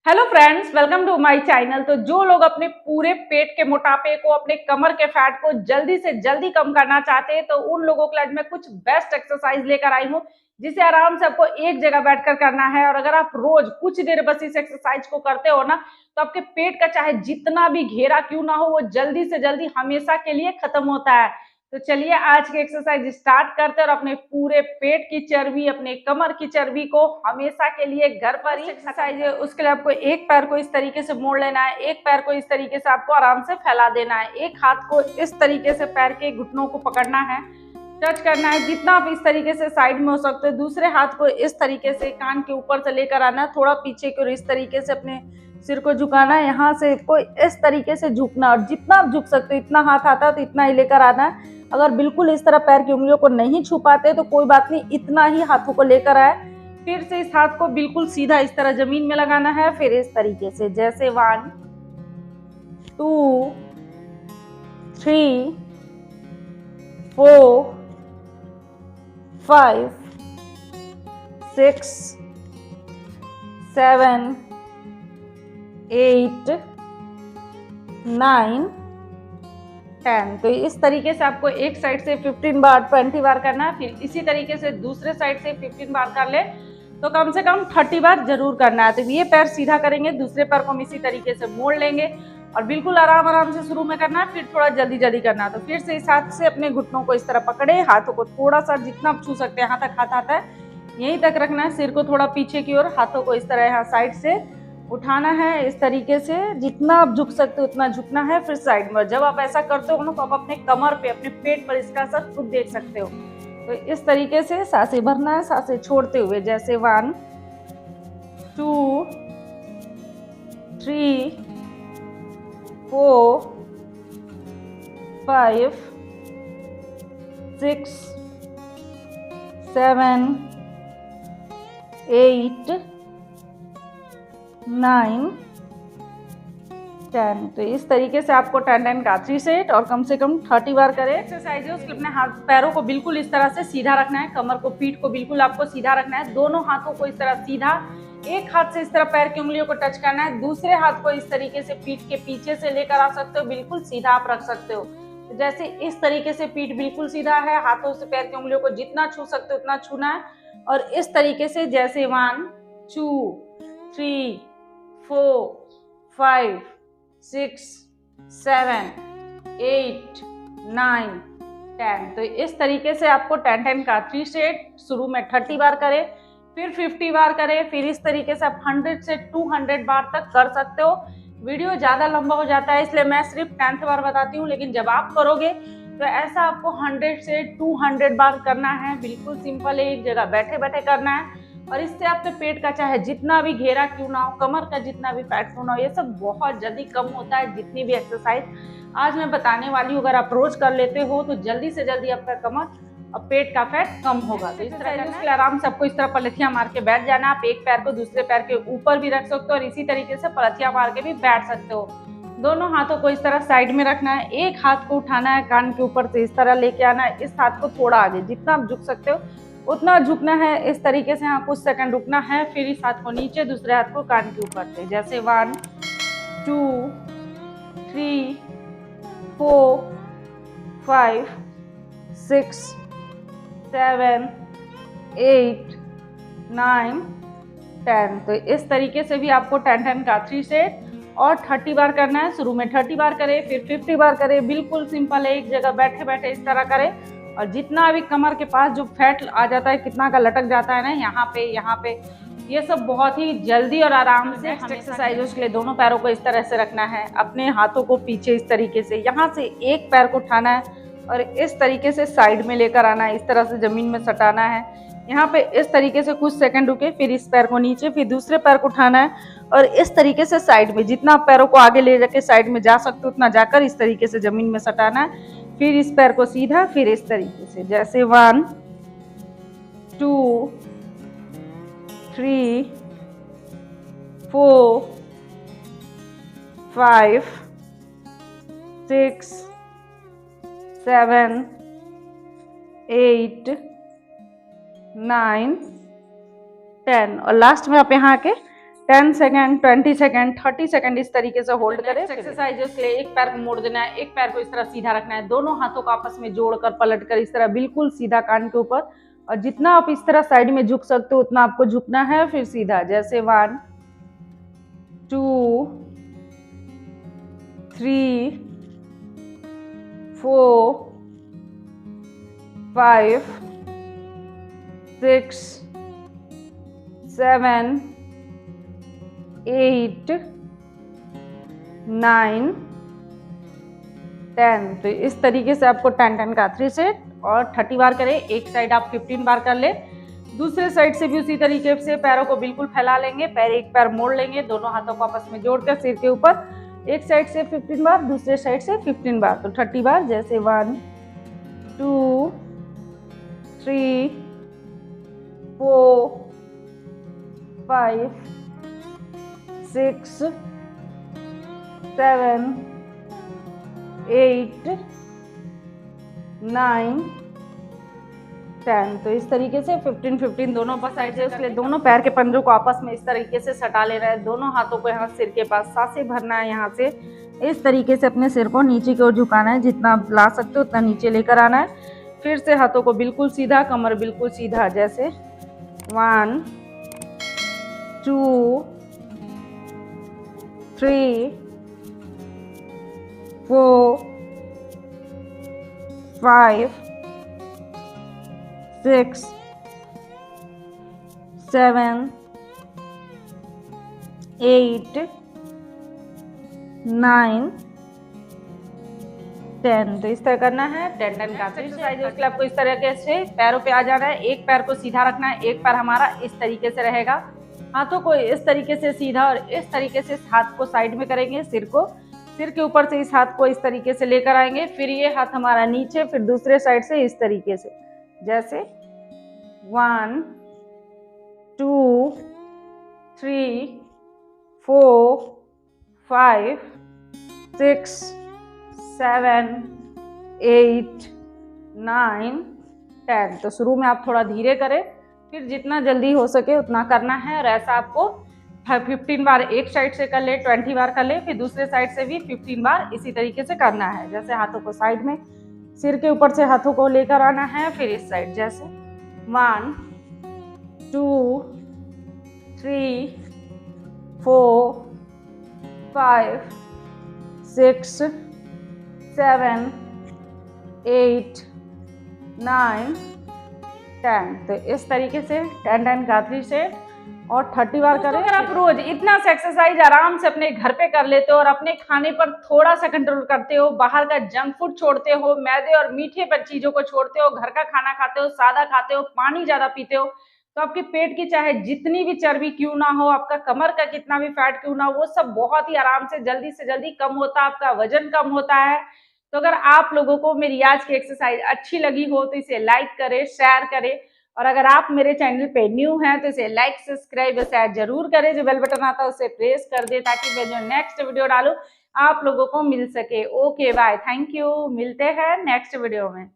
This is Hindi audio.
Hello friends, welcome to my channel. तो जो लोग अपने पूरे पेट के मोटापे को, अपने कमर के फैट को जल्दी से जल्दी कम करना चाहते हैं, तो उन लोगों के लिए आज मैं कुछ बेस्ट एक्सरसाइज लेकर आई हूँ, जिसे आराम से आपको एक जगह बैठकर करना है। और अगर आप रोज कुछ देर बस इस एक्सरसाइज को करते हो ना, तो आपके पेट का चाहे जितना भी घेरा क्यों ना हो, वो जल्दी से जल्दी हमेशा के लिए खत्म होता है। तो चलिए आज की एक्सरसाइज स्टार्ट करते हैं और अपने पूरे पेट की चर्बी, अपने कमर की चर्बी को हमेशा के लिए घर पर ही एक्सरसाइज है। उसके लिए आपको एक पैर को इस तरीके से मोड़ लेना है, एक पैर को इस तरीके से आपको आराम से फैला देना है, एक हाथ को इस तरीके से पैर के घुटनों को पकड़ना है, टच करना है जितना आप इस तरीके से साइड में हो सकते हो। दूसरे हाथ को इस तरीके से कान के ऊपर से लेकर आना है, थोड़ा पीछे की ओर इस तरीके से अपने सिर को झुकाना है, यहाँ से कोई इस तरीके से झुकना, और जितना आप झुक सकते हो, इतना हाथ आता है तो इतना ही लेकर आना है। अगर बिल्कुल इस तरह पैर की उंगलियों को नहीं छू पाते तो कोई बात नहीं, इतना ही हाथों को लेकर आए। फिर से इस हाथ को बिल्कुल सीधा इस तरह जमीन में लगाना है, फिर इस तरीके से जैसे 1 2 3 4 5 6 7 8 9 10। तो इस तरीके से आपको एक साइड से 15 बार 20 बार करना है, फिर इसी तरीके से दूसरे साइड से 15 बार कर ले तो कम से कम 30 बार जरूर करना है। तो ये पैर सीधा करेंगे, दूसरे पैर को हम इसी तरीके से मोड़ लेंगे और बिल्कुल आराम आराम से शुरू में करना है, फिर थोड़ा जल्दी जल्दी करना है। तो फिर से इस हाथ से अपने घुटनों को इस तरह पकड़े, हाथों को थोड़ा सा जितना आप छू सकते हैं, यहाँ तक हाथ आता है यहीं तक रखना है, सिर को थोड़ा पीछे की ओर, हाथों को इस तरह यहाँ साइड से उठाना है, इस तरीके से जितना आप झुक सकते हो उतना झुकना है, फिर साइड में। जब आप ऐसा करते हो ना तो आप अपने कमर पे, अपने पेट पर इसका असर खुद देख सकते हो। तो इस तरीके से सांसें भरना है, सांसें छोड़ते हुए, जैसे 1 2 3 4 5 6 7 8 9 10। तो इस तरीके से आपको 10 का 3 सेट और कम से कम 30 बार करें। एक्सरसाइज है उसके अपने हाथ पैरों को बिल्कुल इस तरह से सीधा रखना है, कमर को, पीठ को बिल्कुल आपको सीधा रखना है, दोनों हाथों को इस तरह सीधा, एक हाथ से इस तरह पैर की उंगलियों को टच करना है, दूसरे हाथ को इस तरीके से पीठ के पीछे से लेकर आ सकते हो, बिल्कुल सीधा आप रख सकते हो। तो जैसे इस तरीके से पीठ बिल्कुल सीधा है, हाथों से पैर की उंगलियों को जितना छू सकते हो उतना छूना है, और इस तरीके से जैसे 1 2 3 4 5 6 7 8 9 10। तो इस तरीके से आपको 10 का 3 सेट शुरू में 30 बार करें, फिर 50 बार करें, फिर इस तरीके से आप 100 से 200 बार तक कर सकते हो। वीडियो ज़्यादा लंबा हो जाता है इसलिए मैं सिर्फ 10th बार बताती हूँ, लेकिन जब आप करोगे तो ऐसा आपको 100 से 200 बार करना है। बिल्कुल सिंपल है, एक जगह बैठे बैठे करना है, और इससे आपके पेट का चाहे जितना भी घेरा क्यों ना हो, कमर का जितना भी फैट क्यों ना हो, ये सब बहुत जल्दी कम होता है। जितनी भी एक्सरसाइज आज मैं बताने वाली हूँ, अगर आप रोज कर लेते हो तो जल्दी से जल्दी आपका कमर और पेट का फैट कम होगा। तो इस तरह उसके आराम से आपको इस तरह पलथियां मार के बैठ जाना। आप एक पैर को दूसरे पैर के ऊपर भी रख सकते हो और इसी तरीके से पलथियां मार के भी बैठ सकते हो। दोनों हाथों को इस तरह साइड में रखना है, एक हाथ को उठाना है, कान के ऊपर से इस तरह लेके आना है, इस हाथ को थोड़ा आगे, जितना आप झुक सकते हो उतना झुकना है, इस तरीके से यहाँ कुछ सेकंड रुकना है, फिर इस हाथ को नीचे, दूसरे हाथ को कान के ऊपर से, जैसे 1 2 3 4 5 6 7 8 9 10। तो इस तरीके से भी आपको 10 का 3 सेट और 30 बार करना है। शुरू में 30 बार करें, फिर 50 बार करें। बिल्कुल सिंपल है, एक जगह बैठे बैठे इस तरह करें, और जितना भी कमर के पास जो फैट आ जाता है, कितना का लटक जाता है ना यहाँ पे, ये सब बहुत ही जल्दी और आराम से। नेक्स्ट एक्सरसाइज के लिए दोनों पैरों को इस तरह से रखना है, अपने हाथों को पीछे इस तरीके से, यहाँ से एक पैर को उठाना है और इस तरीके से साइड में लेकर आना है, इस तरह से जमीन में सटाना है, यहाँ पे इस तरीके से कुछ सेकंड रुके, फिर इस पैर को नीचे, फिर दूसरे पैर को उठाना है और इस तरीके से साइड में, जितना आप पैरों को आगे ले जाके साइड में जा सकते हो उतना जाकर इस तरीके से जमीन में सटाना है। फिर इस पैर को सीधा, फिर इस तरीके से, जैसे 1 2 3 4 5 6 7 8 9 10। और लास्ट में आप यहाँ आके 10 सेकेंड, 20 सेकेंड, 30 सेकेंड इस तरीके से होल्ड करें। एक्सरसाइज के लिए एक पैर को मोड़ देना है, एक पैर को इस तरह सीधा रखना है, दोनों हाथों को आपस में जोड़कर पलटकर इस तरह बिल्कुल सीधा कान के ऊपर, और जितना आप इस तरह साइड में झुक सकते हो उतना आपको झुकना है। फिर सीधा, जैसे 1 2 3 4 5 6 7 8 9 10। तो इस तरीके से आपको 10 का 3 सेट और 30 बार करें। एक साइड आप 15 बार कर ले, दूसरे साइड से भी उसी तरीके से पैरों को बिल्कुल फैला लेंगे, एक पैर मोड़ लेंगे, दोनों हाथों को आपस में जोड़कर सिर के ऊपर, एक साइड से 15 बार, दूसरे साइड से 15 बार, तो 30 बार, जैसे 1 2 3 4 5 6 7 8 9 10। तो इस तरीके से 15-15 दोनों साइड से, उसके लिए दोनों पैर के पंजों को आपस में इस तरीके से सटा ले रहा है, दोनों हाथों को यहाँ सिर के पास सांसें भरना है, यहाँ से इस तरीके से अपने सिर को नीचे की ओर झुकाना है, जितना आप ला सकते हो उतना नीचे लेकर आना है। फिर से हाथों को बिल्कुल सीधा, कमर बिल्कुल सीधा, जैसे 1 2 3 4 5 6 7 8 9 10। तो इस तरह करना है 10 का एक्सरसाइज। उसके लिए आपको इस तरीके से पैरों पे आ जाना है, एक पैर को सीधा रखना है, एक पैर हमारा इस तरीके से रहेगा, हाथों को इस तरीके से सीधा और इस तरीके से हाथ को साइड में करेंगे, सिर के ऊपर से इस हाथ को इस तरीके से लेकर आएंगे, फिर ये हाथ हमारा नीचे, फिर दूसरे साइड से इस तरीके से, जैसे 1 2 3 4 5 6 7 8 9 10। तो शुरू में आप थोड़ा धीरे करें, फिर जितना जल्दी हो सके उतना करना है, और ऐसा आपको 15 बार एक साइड से कर ले, 20 बार कर ले, फिर दूसरे साइड से भी 15 बार इसी तरीके से करना है। जैसे हाथों को साइड में, सिर के ऊपर से हाथों को लेकर आना है, फिर इस साइड, जैसे 1 2 3 4 5 6 7 8 9 10। तो इस तरीके से 10 का 3 सेट और 30 बार करें। अगर आप रोज इतना सा एक्सरसाइज आराम से अपने घर पे कर लेते हो और अपने खाने पर थोड़ा सा कंट्रोल करते हो, बाहर का जंक फूड छोड़ते हो, मैदे और मीठे पर चीजों को छोड़ते हो, घर का खाना खाते हो, सादा खाते हो, पानी ज्यादा पीते हो, तो आपके पेट की चाहे जितनी भी चर्बी क्यों ना हो, आपका कमर का कितना भी फैट क्यों ना हो, वो सब बहुत ही आराम से जल्दी कम होता है, आपका वजन कम होता है। तो अगर आप लोगों को मेरी आज की एक्सरसाइज अच्छी लगी हो तो इसे लाइक करें, शेयर करें, और अगर आप मेरे चैनल पे न्यू हैं तो इसे लाइक, सब्सक्राइब, शेयर जरूर करें, जो बेल बटन आता है उसे प्रेस कर दे ताकि मैं जो नेक्स्ट वीडियो डालूं आप लोगों को मिल सके। ओके बाय, थैंक यू, मिलते हैं नेक्स्ट वीडियो में।